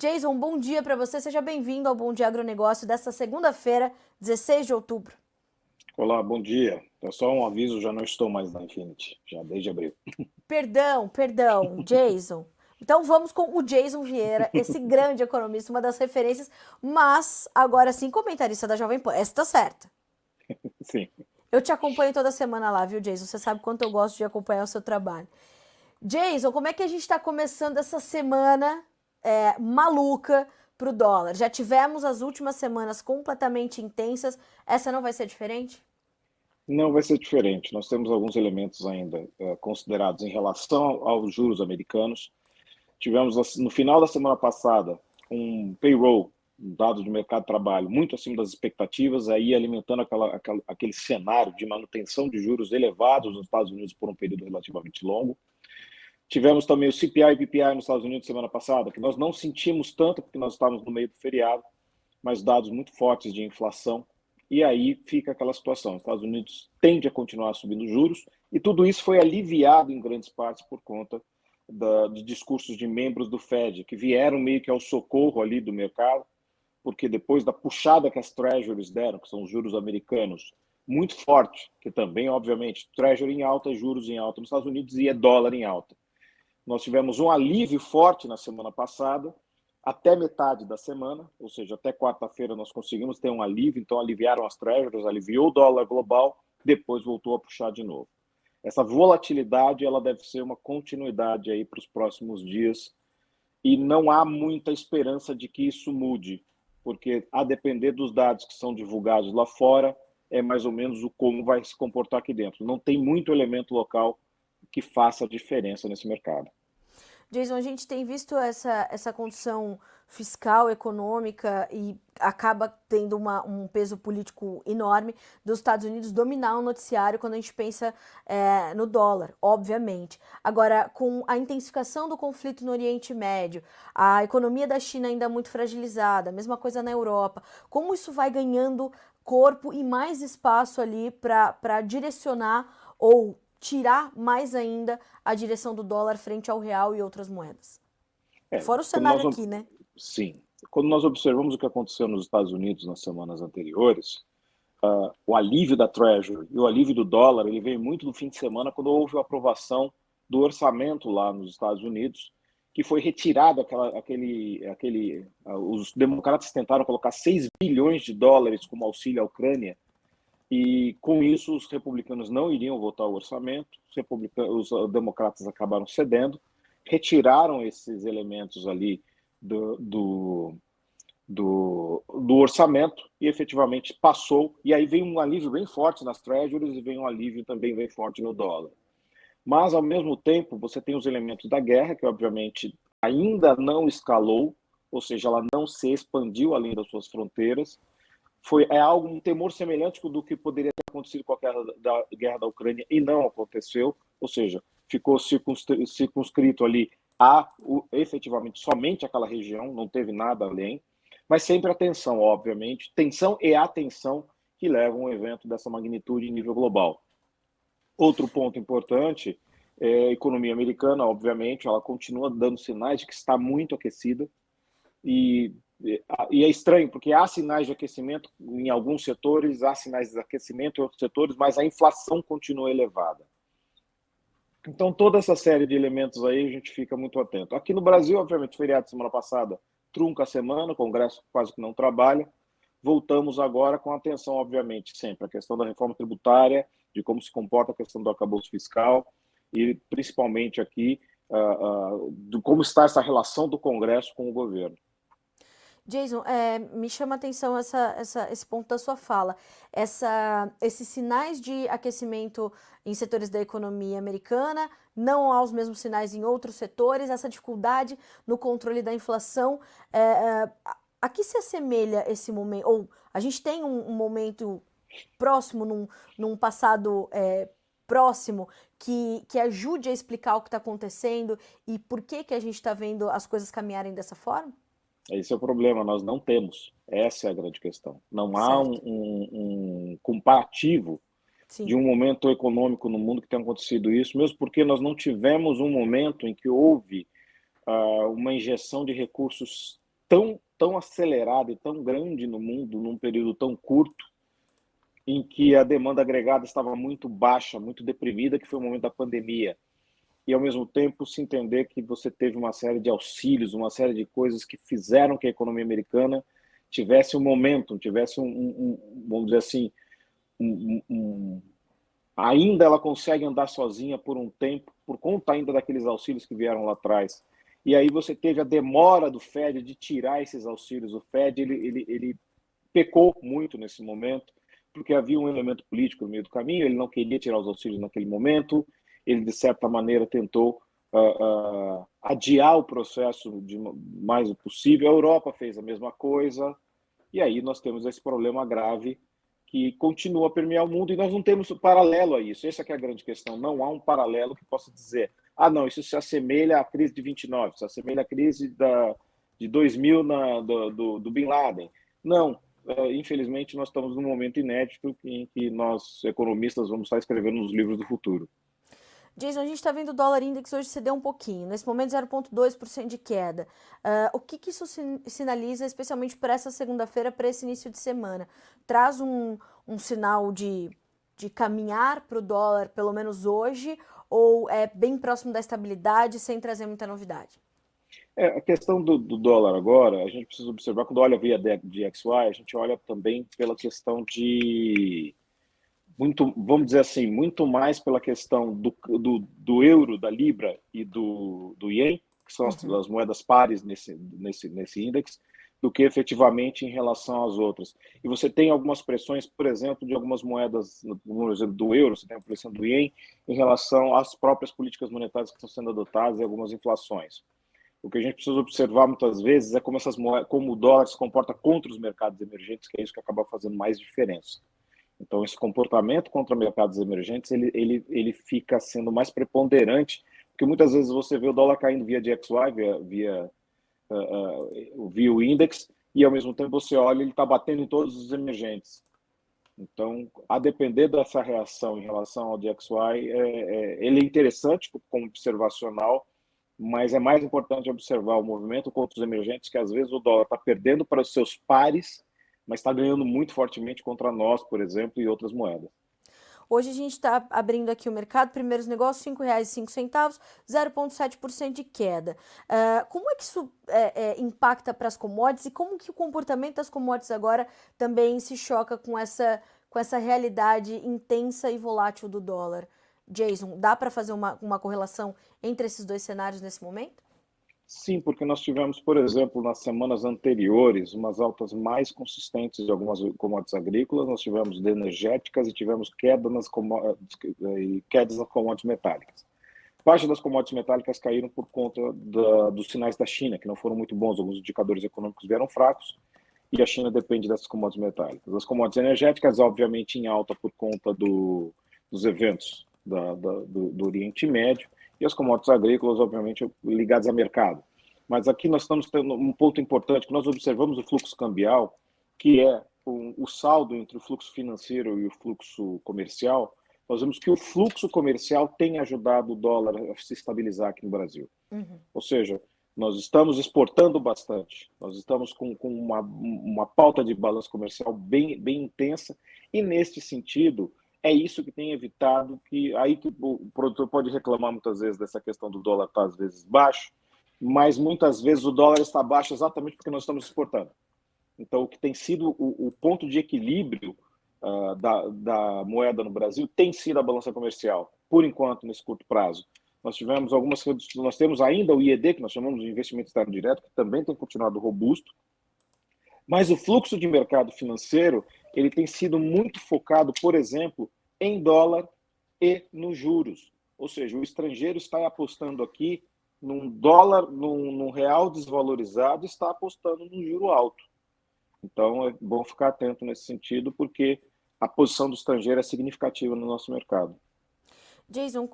Jason, bom dia para você. Seja bem-vindo ao Bom Dia Agronegócio desta segunda-feira, 16 de outubro. Olá, bom dia. É só um aviso, já não estou mais na Infinity, já desde abril. Perdão, Jason. Então vamos com o Jason Vieira, esse grande economista, uma das referências, mas agora sim comentarista da Jovem Pan. Essa tá certa. Sim. Eu te acompanho toda semana lá, viu, Jason? Você sabe quanto eu gosto de acompanhar o seu trabalho. Jason, como é que a gente está começando essa semana maluca pro dólar? Já tivemos as últimas semanas completamente intensas. Essa não vai ser diferente? Não vai ser diferente. Nós temos alguns elementos ainda considerados em relação aos juros americanos. Tivemos no final da semana passada um payroll, um dado de mercado de trabalho muito acima das expectativas, aí alimentando aquele cenário de manutenção de juros elevados nos Estados Unidos por um período relativamente longo. Tivemos também o CPI e PPI nos Estados Unidos semana passada, que nós não sentimos tanto porque nós estávamos no meio do feriado, mas dados muito fortes de inflação. E aí fica aquela situação. Os Estados Unidos tende a continuar subindo juros e tudo isso foi aliviado em grandes partes por conta de discursos de membros do Fed, que vieram meio que ao socorro ali do mercado, porque depois da puxada que as treasuries deram, que são os juros americanos, muito forte, que também, obviamente, treasury em alta, juros em alta nos Estados Unidos e dólar em alta. Nós tivemos um alívio forte na semana passada, até metade da semana, ou seja, até quarta-feira nós conseguimos ter um alívio, então aliviaram as treasuries, aliviou o dólar global, depois voltou a puxar de novo. Essa volatilidade ela deve ser uma continuidade aí para os próximos dias e não há muita esperança de que isso mude, porque a depender dos dados que são divulgados lá fora, é mais ou menos o como vai se comportar aqui dentro. Não tem muito elemento local que faça diferença nesse mercado. Jason, a gente tem visto essa condição fiscal, econômica e acaba tendo um peso político enorme dos Estados Unidos dominar o noticiário quando a gente pensa no dólar, obviamente. Agora, com a intensificação do conflito no Oriente Médio, a economia da China ainda muito fragilizada, a mesma coisa na Europa, como isso vai ganhando corpo e mais espaço ali para direcionar ou tirar mais ainda a direção do dólar frente ao real e outras moedas. É, Fora o quando cenário nós, aqui, né? sim, quando nós observamos o que aconteceu nos Estados Unidos nas semanas anteriores, o alívio da Treasury e o alívio do dólar, ele veio muito no fim de semana, quando houve a aprovação do orçamento lá nos Estados Unidos, que foi retirado os democratas tentaram colocar 6 bilhões de dólares como auxílio à Ucrânia, e com isso os republicanos não iriam votar o orçamento, os democratas acabaram cedendo, retiraram esses elementos ali do, do, do orçamento e efetivamente passou, e aí vem um alívio bem forte nas treasuries e vem um alívio também bem forte no dólar. Mas, ao mesmo tempo, você tem os elementos da guerra, que obviamente ainda não escalou, ou seja, ela não se expandiu além das suas fronteiras. Um temor semelhante do que poderia ter acontecido com a guerra da Ucrânia e não aconteceu, ou seja, ficou circunscrito ali efetivamente somente aquela região, não teve nada além, mas sempre a tensão, obviamente, tensão e atenção que levam um evento dessa magnitude em nível global. Outro ponto importante é a economia americana, obviamente, ela continua dando sinais de que está muito aquecida e é estranho, porque há sinais de aquecimento em alguns setores, há sinais de aquecimento em outros setores, mas a inflação continua elevada. Então, toda essa série de elementos aí a gente fica muito atento. Aqui no Brasil, obviamente, feriado semana passada trunca a semana, o Congresso quase que não trabalha. Voltamos agora com atenção, obviamente, sempre a questão da reforma tributária, de como se comporta a questão do arcabouço fiscal e, principalmente aqui, de como está essa relação do Congresso com o governo. Jason, me chama a atenção esse ponto da sua fala. Esses sinais de aquecimento em setores da economia americana, não há os mesmos sinais em outros setores, essa dificuldade no controle da inflação. A que se assemelha esse momento? Ou a gente tem um momento próximo, num passado próximo, que ajude a explicar o que está acontecendo e por que a gente está vendo as coisas caminharem dessa forma? Esse é o problema, nós não temos. Essa é a grande questão. Não há Certo. um comparativo de Sim. um momento econômico no mundo que tenha acontecido isso, mesmo porque nós não tivemos um momento em que houve uma injeção de recursos tão acelerada e tão grande no mundo num período tão curto, em que a demanda agregada estava muito baixa, muito deprimida, que foi o momento da pandemia. E, ao mesmo tempo, se entender que você teve uma série de auxílios, uma série de coisas que fizeram que a economia americana tivesse um momentum, tivesse vamos dizer assim, ainda ela consegue andar sozinha por um tempo, por conta ainda daqueles auxílios que vieram lá atrás. E aí você teve a demora do Fed de tirar esses auxílios. O Fed ele pecou muito nesse momento, porque havia um elemento político no meio do caminho, ele não queria tirar os auxílios naquele momento, ele, de certa maneira, tentou adiar o processo de mais possível. A Europa fez a mesma coisa, e aí nós temos esse problema grave que continua a permear o mundo e nós não temos paralelo a isso. Essa que é a grande questão. Não há um paralelo que possa dizer, não, isso se assemelha à crise de 29, se assemelha à crise de 2000 do Bin Laden. Não, infelizmente nós estamos num momento inédito em que nós, economistas, vamos estar escrevendo nos livros do futuro. Jason, a gente está vendo o dólar index hoje ceder um pouquinho, nesse momento 0,2% de queda. O que isso sinaliza, especialmente para essa segunda-feira, para esse início de semana? Traz um sinal de caminhar para o dólar, pelo menos hoje, ou é bem próximo da estabilidade, sem trazer muita novidade? A questão do dólar agora, a gente precisa observar, quando olha via DXY, a gente olha também pela questão de muito, vamos dizer assim, muito mais pela questão do euro, da libra e do ien, que são as moedas pares nesse índice, do que efetivamente em relação às outras. E você tem algumas pressões, por exemplo, de algumas moedas, por exemplo, do euro, você tem a pressão do ien em relação às próprias políticas monetárias que estão sendo adotadas e algumas inflações. O que a gente precisa observar muitas vezes é como o dólar se comporta contra os mercados emergentes, que é isso que acaba fazendo mais diferença. Então, esse comportamento contra mercados emergentes, ele fica sendo mais preponderante, porque muitas vezes você vê o dólar caindo via DXY, via o index, e ao mesmo tempo você olha, ele está batendo em todos os emergentes. Então, a depender dessa reação em relação ao DXY, ele é interessante como observacional, mas é mais importante observar o movimento contra os emergentes, que às vezes o dólar está perdendo para os seus pares, mas está ganhando muito fortemente contra nós, por exemplo, e outras moedas. Hoje a gente está abrindo aqui o mercado, primeiros negócios, R$ 5,05, 0,7% de queda. Como é que isso impacta para as commodities e como que o comportamento das commodities agora também se choca com essa realidade intensa e volátil do dólar? Jason, dá para fazer uma correlação entre esses dois cenários nesse momento? Sim, porque nós tivemos, por exemplo, nas semanas anteriores, umas altas mais consistentes de algumas commodities agrícolas, nós tivemos de energéticas e tivemos quedas nas commodities metálicas. Parte das commodities metálicas caíram por conta dos sinais da China, que não foram muito bons, alguns indicadores econômicos vieram fracos, e a China depende dessas commodities metálicas. As commodities energéticas, obviamente, em alta por conta dos eventos do Oriente Médio, e as commodities agrícolas, obviamente, ligadas a mercado. Mas aqui nós estamos tendo um ponto importante, que nós observamos o fluxo cambial, que é o saldo entre o fluxo financeiro e o fluxo comercial. Nós vemos que o fluxo comercial tem ajudado o dólar a se estabilizar aqui no Brasil. Ou seja, nós estamos exportando bastante, nós estamos com uma pauta de balanço comercial bem intensa, e neste sentido, é isso que tem evitado que o produtor pode reclamar muitas vezes dessa questão do dólar estar às vezes baixo, mas muitas vezes o dólar está baixo exatamente porque nós estamos exportando. Então, o que tem sido o ponto de equilíbrio da moeda no Brasil tem sido a balança comercial, por enquanto, nesse curto prazo. Nós temos ainda o IED, que nós chamamos de investimento externo direto, que também tem continuado robusto, mas o fluxo de mercado financeiro ele tem sido muito focado, por exemplo, em dólar e nos juros. Ou seja, o estrangeiro está apostando aqui num dólar, num real desvalorizado, está apostando num juro alto. Então, é bom ficar atento nesse sentido, porque a posição do estrangeiro é significativa no nosso mercado. Jason,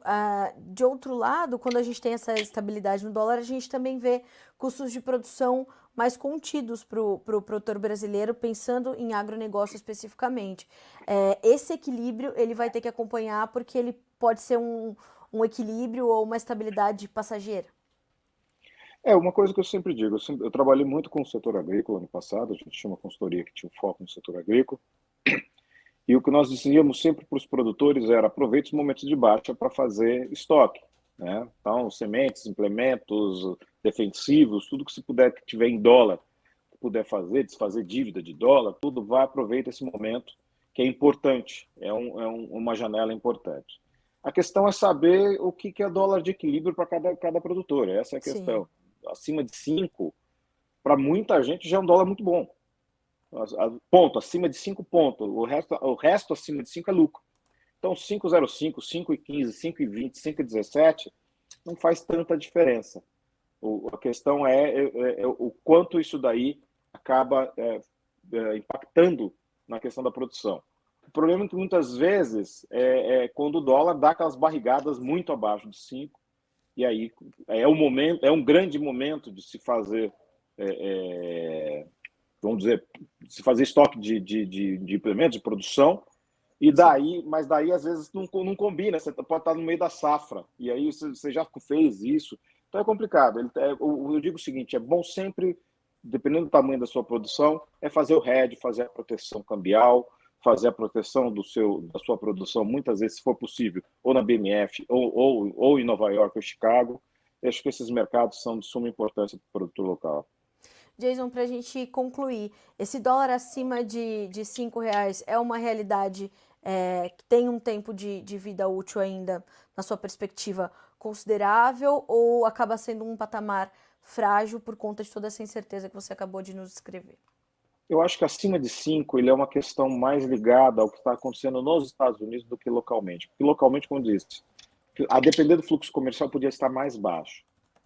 de outro lado, quando a gente tem essa estabilidade no dólar, a gente também vê custos de produção mais contidos para o produtor brasileiro, pensando em agronegócio especificamente. Esse equilíbrio ele vai ter que acompanhar, porque ele pode ser um equilíbrio ou uma estabilidade passageira. É uma coisa que eu sempre digo, eu trabalhei muito com o setor agrícola no passado, a gente tinha uma consultoria que tinha um foco no setor agrícola, e o que nós dizíamos sempre para os produtores era aproveite os momentos de baixa para fazer estoque, né? Então, sementes, implementos, defensivos, tudo que se puder, que tiver em dólar, que puder fazer, desfazer dívida de dólar, tudo vai, aproveita esse momento, que é importante, uma janela importante. A questão é saber o que é dólar de equilíbrio para cada produtor, essa é a Sim, questão. Acima de 5 para muita gente já é um dólar muito bom. Ponto, acima de 5 pontos. O resto acima de 5 é lucro. Então, 5,05, 5,15, 5,20, 5,17 não faz tanta diferença. A questão é o quanto isso daí acaba impactando na questão da produção. O problema é que muitas vezes é quando o dólar dá aquelas barrigadas muito abaixo de 5, e aí é um grande momento de se fazer vamos dizer, se fazer estoque de implementos de produção, e sim. daí, mas daí às vezes não combina, você pode estar no meio da safra, e aí você já fez isso, então é complicado. Eu digo o seguinte, é bom sempre, dependendo do tamanho da sua produção, é fazer o hedge, fazer a proteção cambial, fazer a proteção da sua produção, muitas vezes, se for possível, ou na BMF, ou em Nova York ou Chicago. Eu acho que esses mercados são de suma importância para o produtor local. Jason, para a gente concluir, esse dólar acima de R$ 5 é uma realidade que tem um tempo de vida útil ainda, na sua perspectiva, considerável, ou acaba sendo um patamar frágil por conta de toda essa incerteza que você acabou de nos descrever? Eu acho que acima de 5 ele é uma questão mais ligada ao que está acontecendo nos Estados Unidos do que localmente. Porque localmente, como disse, a depender do fluxo comercial podia estar mais baixo.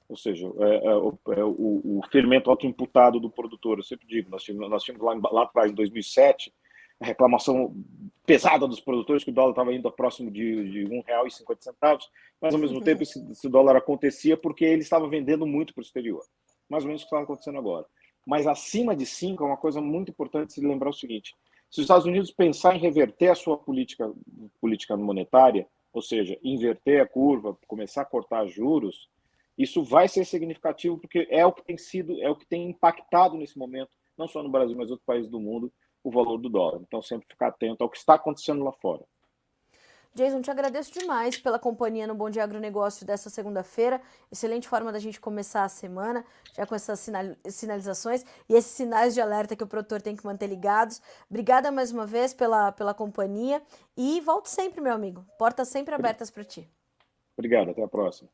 Ou seja, o fermento autoimputado do produtor. Eu sempre digo, nós tínhamos lá atrás, em 2007, a reclamação pesada dos produtores que o dólar estava indo próximo de R$ 1,50, mas ao mesmo tempo esse dólar acontecia porque ele estava vendendo muito para o exterior. Mais ou menos o que estava acontecendo agora. Mas acima de 5 é uma coisa muito importante se lembrar o seguinte: se os Estados Unidos pensar em reverter a sua política monetária, ou seja, inverter a curva, começar a cortar juros, isso vai ser significativo porque é o que tem sido, é o que tem impactado nesse momento, não só no Brasil, mas em outros países do mundo, o valor do dólar. Então, sempre ficar atento ao que está acontecendo lá fora. Jason, te agradeço demais pela companhia no Bom Dia Agronegócio dessa segunda-feira. Excelente forma da gente começar a semana, já com essas sinalizações e esses sinais de alerta que o produtor tem que manter ligados. Obrigada mais uma vez pela companhia e volte sempre, meu amigo. Portas sempre abertas para ti. Obrigado, até a próxima.